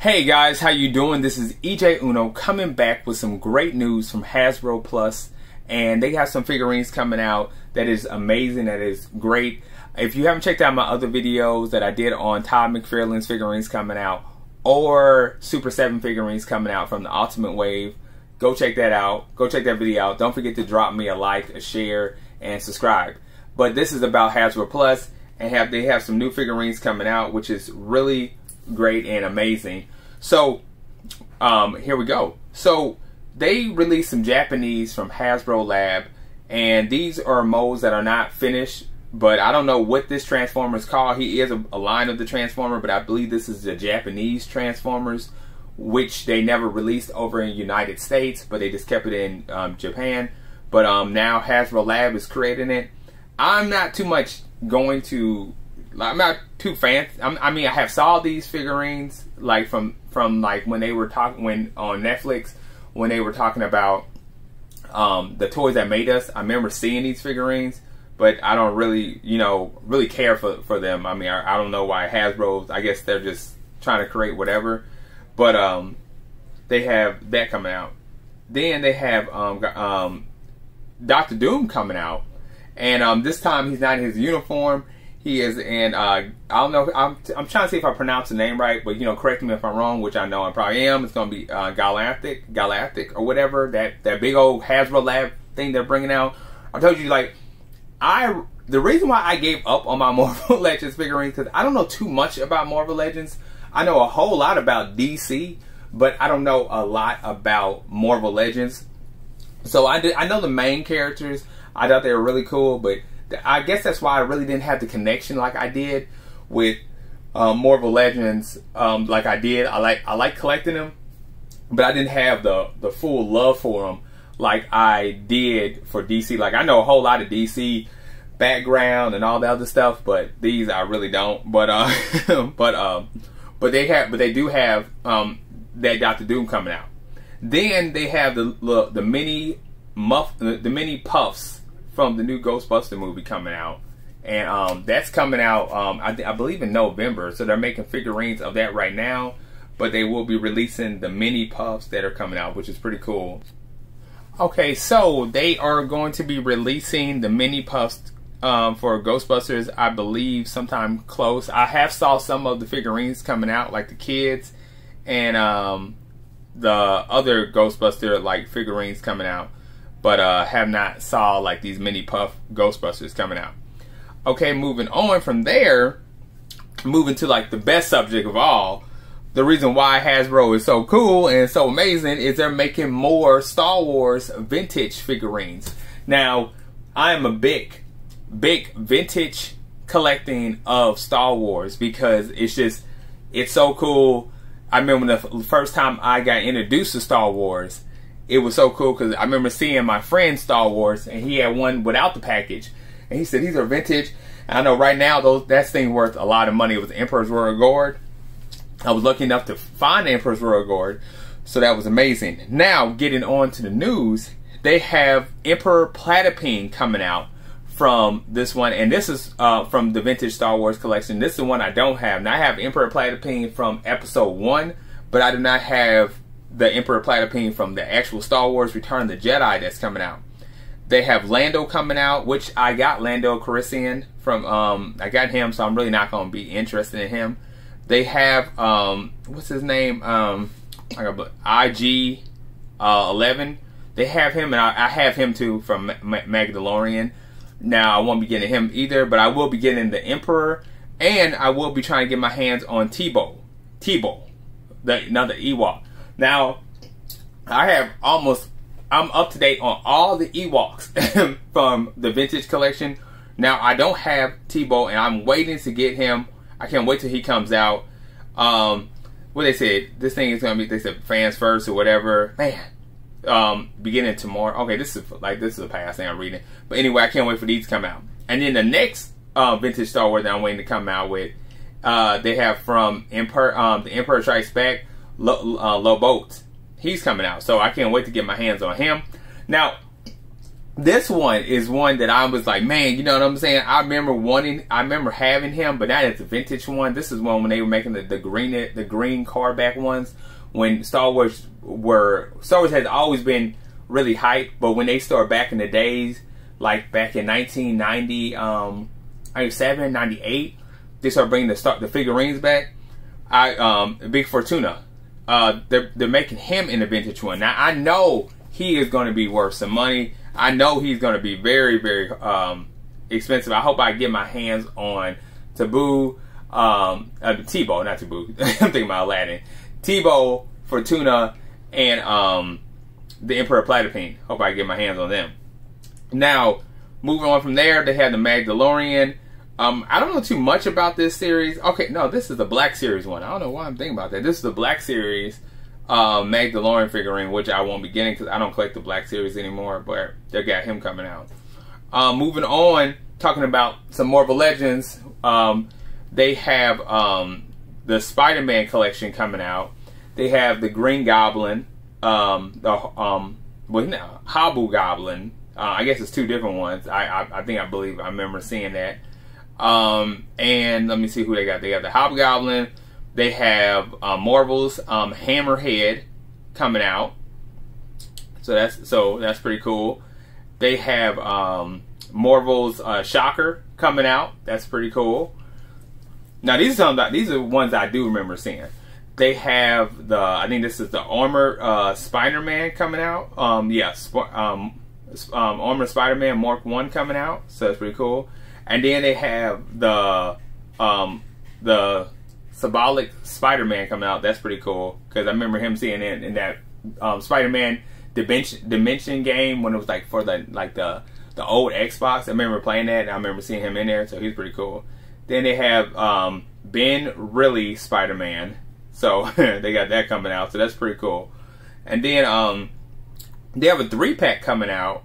Hey guys, how you doing? This is EJ Uno coming back with some great news from Hasbro Plus, and they have some figurines coming out that is amazing, that is great. If you haven't checked out my other videos that I did on Todd McFarlane's figurines coming out or Super 7 figurines coming out from the Ultimate Wave, go check that out. Go check that video out. Don't forget to drop me a like, a share, and subscribe. But this is about Hasbro Plus, and they have some new figurines coming out, which is really great and amazing. So here we go. So they released some Japanese from Hasbro Lab, and these are molds that are not finished, but I don't know what this Transformer is called. He is a line of the Transformer, but I believe this is the Japanese Transformers, which they never released over in the United States, but they just kept it in Japan. But now Hasbro Lab is creating it. I'm not too much going to, I'm not too fancy. I mean, I have saw these figurines like from like when they were talking on Netflix, when they were talking about the toys that made us. I remember seeing these figurines, but I don't really, really care for them. I mean, I don't know why Hasbro, I guess they're just trying to create whatever. But they have that coming out. Then they have Dr. Doom coming out, and this time he's not in his uniform. He is in, I don't know, I'm trying to see if I pronounce the name right, but correct me if I'm wrong, which I know I probably am. It's going to be Galactic or whatever, that big old Hasbro Lab thing they're bringing out. I told you, like, the reason why I gave up on my Marvel Legends figurines, because I don't know too much about Marvel Legends. I know a whole lot about DC, but I don't know a lot about Marvel Legends. So I know the main characters. I thought they were really cool, but I guess that's why I really didn't have the connection like I did with Marvel Legends. Like I did, I like collecting them, but I didn't have the full love for them like I did for DC. Like, I know a whole lot of DC background and all the other stuff, but these I really don't. But they do have that Dr. Doom coming out. Then they have the mini puffs from the new Ghostbuster movie coming out, and that's coming out I believe in November. So they're making figurines of that right now, but they will be releasing the mini puffs that are coming out, which is pretty cool. Okay, so they are going to be releasing the mini puffs for Ghostbusters, I believe sometime close. I have saw some of the figurines coming out, like the kids and the other Ghostbuster like figurines coming out, but have not saw like these mini puff Ghostbusters coming out. Okay, moving on from there, moving to like the best subject of all. The reason why Hasbro is so cool and so amazing is they're making more Star Wars vintage figurines. Now, I am a big vintage collecting of Star Wars because it's so cool. I remember the first time I got introduced to Star Wars, it was so cool because I remember seeing my friend Star Wars, and he had one without the package, and he said these are vintage. And I know right now that thing worth a lot of money. It was the Emperor's Royal Guard. I was lucky enough to find the Emperor's Royal Guard, so that was amazing. Now, getting on to the news, they have Emperor Platypine coming out from this one, and this is from the vintage Star Wars collection. This is the one I don't have. Now, I have Emperor Platypine from Episode 1, but I do not have the Emperor Platypine from the actual Star Wars Return of the Jedi that's coming out. They have Lando coming out, which I got Lando Calrissian from, I got him, so I'm really not going to be interested in him. They have, what's his name, IG 11. They have him, and I have him too from Mandalorian. Now, I won't be getting him either, but I will be getting the Emperor, and I will be trying to get my hands on Tebow, another Ewok. Now, I'm up to date on all the Ewoks from the vintage collection. Now, I don't have Tebow, and I'm waiting to get him. I can't wait till he comes out. What they said, this thing is gonna be, they said fans first or whatever. Man, beginning tomorrow. Okay, this is the past thing I'm reading. But anyway, I can't wait for these to come out. And then the next vintage Star Wars that I'm waiting to come out with, they have from the Empire Strikes Back, Lobot. He's coming out, so I can't wait to get my hands on him. Now, this one is one that I was like, man, you know what I'm saying? I remember having him, but that is a vintage one. This is one when they were making the green cardback ones. When Star Wars has always been really hyped, but when they started back in the days, like back in 1997, 98, they started bringing the figurines back. Big Fortuna, they're making him in the vintage one. Now I know he is going to be worth some money. I know he's going to be very, very expensive. I hope I get my hands on Tebow, not Tebow. I'm thinking about Aladdin. Tebow, Fortuna, and the Emperor Platypine. Hope I get my hands on them. Now, moving on from there, they have the Mandalorian. I don't know too much about this series. Okay, no, this is the Black Series one. I don't know why I'm thinking about that. This is the Black Series Mandalorian figurine, which I won't be getting because I don't collect the Black Series anymore, but they got him coming out. Moving on, talking about some Marvel Legends, they have the Spider-Man collection coming out. They have the Green Goblin, Hobgoblin. I guess it's two different ones. I believe I remember seeing that. And let me see who they got. They have the Hobgoblin. They have Marvel's Hammerhead coming out. So that's pretty cool. They have Marvel's Shocker coming out. That's pretty cool. Now these are ones I do remember seeing. They have I think this is the Armor Spider-Man coming out. Armor Spider-Man Mark 1 coming out. So that's pretty cool. And then they have the Symbolic Spider-Man coming out. That's pretty cool because I remember him seeing it in that Spider-Man Dimension game when it was like for the old Xbox. I remember playing that and I remember seeing him in there, so he's pretty cool. Then they have Ben Reilly Spider-Man, so they got that coming out, so that's pretty cool. And then they have a 3-pack coming out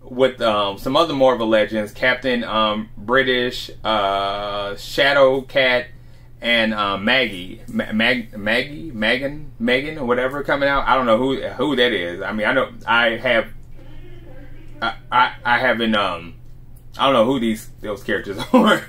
with some other Marvel Legends, Captain British, Shadow Cat, and Megan, or whatever coming out. I don't know who that is. I mean, I know I haven't I don't know who those characters are.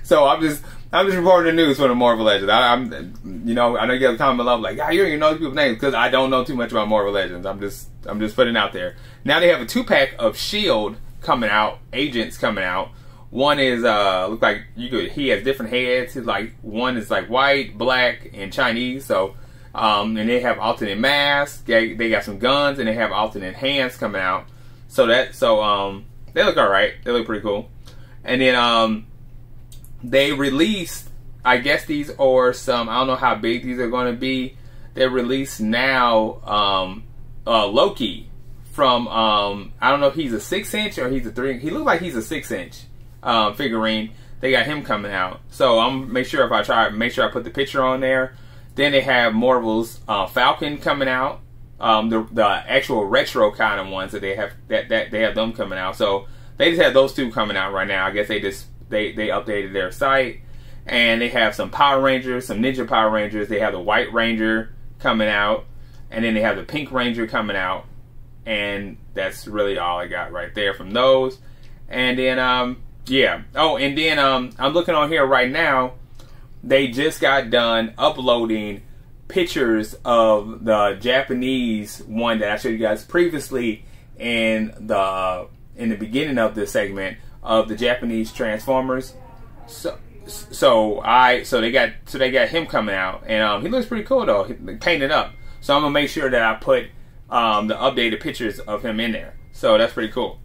so I'm just reporting the news for the Marvel Legends. I know you have a comment below like, yeah, you don't even know people's names because I don't know too much about Marvel Legends. I'm just putting it out there. Now they have a 2-pack of S.H.I.E.L.D. coming out, agents coming out. One is look like he has different heads. His one is like white, black, and Chinese. So and they have alternate masks. They got some guns and they have alternate hands coming out. So they look alright. They look pretty cool. And then they released, I guess these are some, I don't know how big these are going to be. They released now Loki from I don't know if he's a 6-inch or he's a 3. He looks like he's a 6-inch figurine. They got him coming out. So I'm make sure I put the picture on there. Then they have Marvel's Falcon coming out. The actual retro kind of ones that they have they have them coming out. So they just have those two coming out right now. I guess they updated their site, and they have some Power Rangers, some Ninja Power Rangers. They have the White Ranger coming out, and then they have the Pink Ranger coming out, and that's really all I got right there from those. And then yeah. Oh, and then I'm looking on here right now. They just got done uploading pictures of the Japanese one that I showed you guys previously in the beginning of this segment of the Japanese Transformers. So they got him coming out, and he looks pretty cool though. He painted up. So I'm gonna make sure that I put the updated pictures of him in there. So that's pretty cool.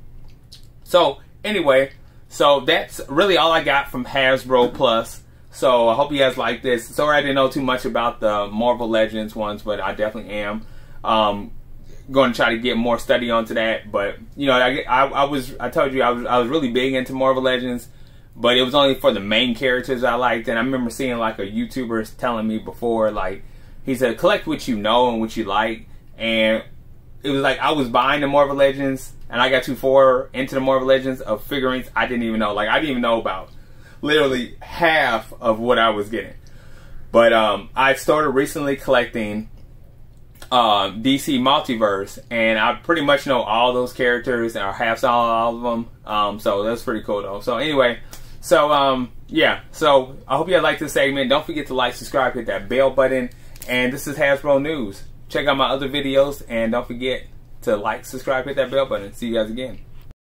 So anyway, so that's really all I got from Hasbro Plus. So I hope you guys like this. Sorry I didn't know too much about the Marvel Legends ones, but I definitely am going to try to get more study onto that. But you know, I told you I was really big into Marvel Legends, but it was only for the main characters I liked. And I remember seeing like a YouTuber telling me before, like he said, collect what you know and what you like. And it was like I was buying the Marvel Legends, and I got too far into the Marvel Legends of figurines I didn't even know. Like I didn't even know about literally half of what I was getting. But I started recently collecting DC Multiverse, and I pretty much know all those characters or have all of them. So that's pretty cool though. So anyway, so yeah, so I hope you guys liked this segment. Don't forget to like, subscribe, hit that bell button. And this is Hasbro News. Check out my other videos, and don't forget to like, subscribe, hit that bell button. See you guys again.